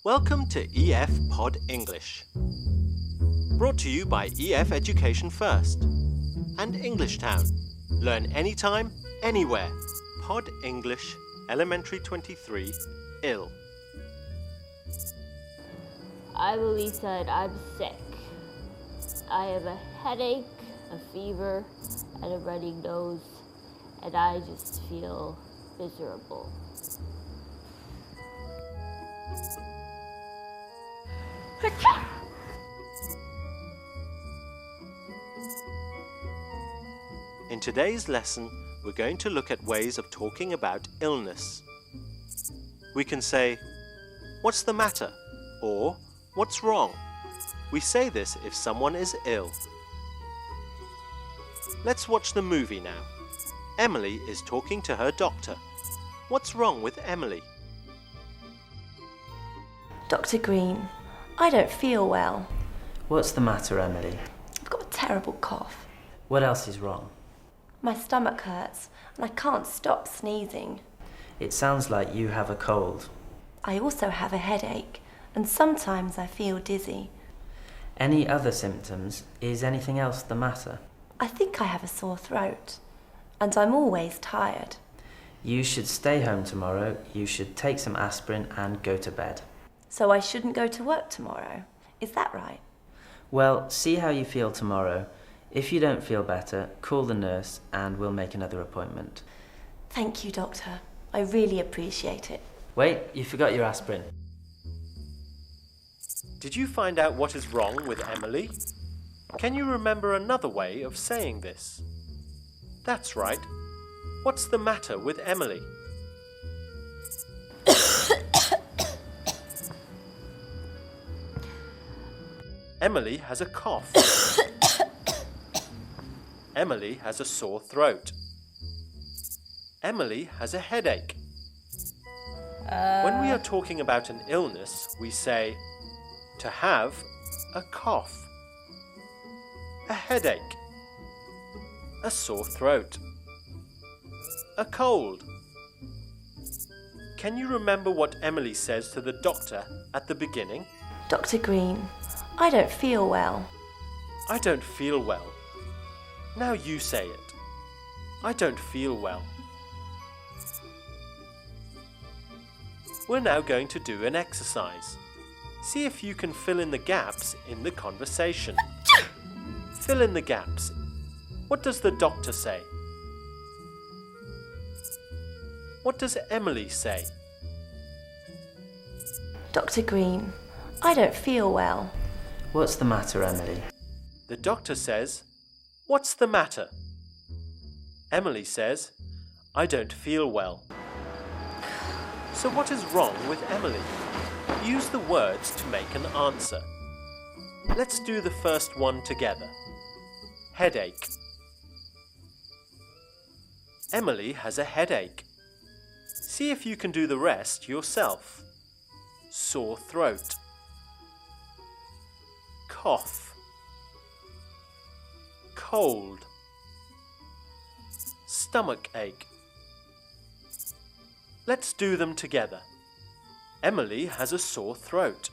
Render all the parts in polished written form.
Welcome to EF Pod English. Brought to you by EF Education First and Englishtown. Learn anytime, anywhere. Pod English, Elementary 23, ill. I believe that I'm sick. I have a headache, a fever, and a running nose, and I just feel miserable. In today's lesson, we're going to look at ways of talking about illness. We can say, "What's the matter?" or "What's wrong?" We say this if someone is ill. Let's watch the movie now. Emily is talking to her doctor. What's wrong with Emily? Dr. Green, I don't feel well. What's the matter, Emily? I've got a terrible cough. What else is wrong? My stomach hurts and I can't stop sneezing. It sounds like you have a cold. I also have a headache and sometimes I feel dizzy. Any other symptoms? Is anything else the matter? I think I have a sore throat and I'm always tired. You should stay home tomorrow. You should take some aspirin and go to bed. So I shouldn't go to work tomorrow. Is that right? Well, see how you feel tomorrow. If you don't feel better, call the nurse and we'll make another appointment. Thank you, Doctor. I really appreciate it. Wait, you forgot your aspirin. Did you find out what is wrong with Emily? Can you remember another way of saying this? That's right. What's the matter with Emily? Emily has a cough. Emily has a sore throat. Emily has a headache. When we are talking about an illness, we say to have a cough, a headache, a sore throat, a cold. Can you remember what Emily says to the doctor at the beginning? Dr. Green, I don't feel well. I don't feel well. Now you say it. I don't feel well. We're now going to do an exercise. See if you can fill in the gaps in the conversation. Fill in the gaps. What does the doctor say? What does Emily say? Dr. Green, I don't feel well. What's the matter, Emily? The doctor says, "What's the matter?" Emily says, "I don't feel well." So what is wrong with Emily? Use the words to make an answer. Let's do the first one together. Headache. Emily has a headache. See if you can do the rest yourself. Sore throat. Cough. Cold. Stomach ache. Let's do them together. Emily has a sore throat.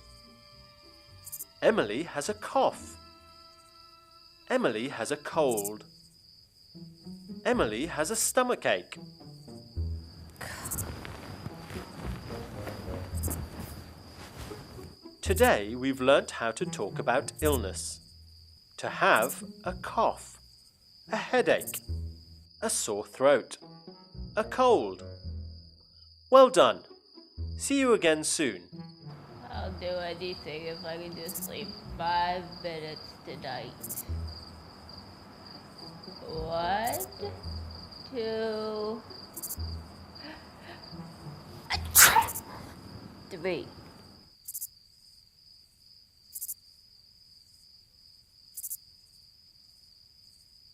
Emily has a cough. Emily has a cold. Emily has a stomach ache. Today we've learnt how to talk about illness. To have a cough, a headache, a sore throat, a cold. Well done. See you again soon. I'll do anything if I can just sleep 5 minutes tonight. 1, 2, 3.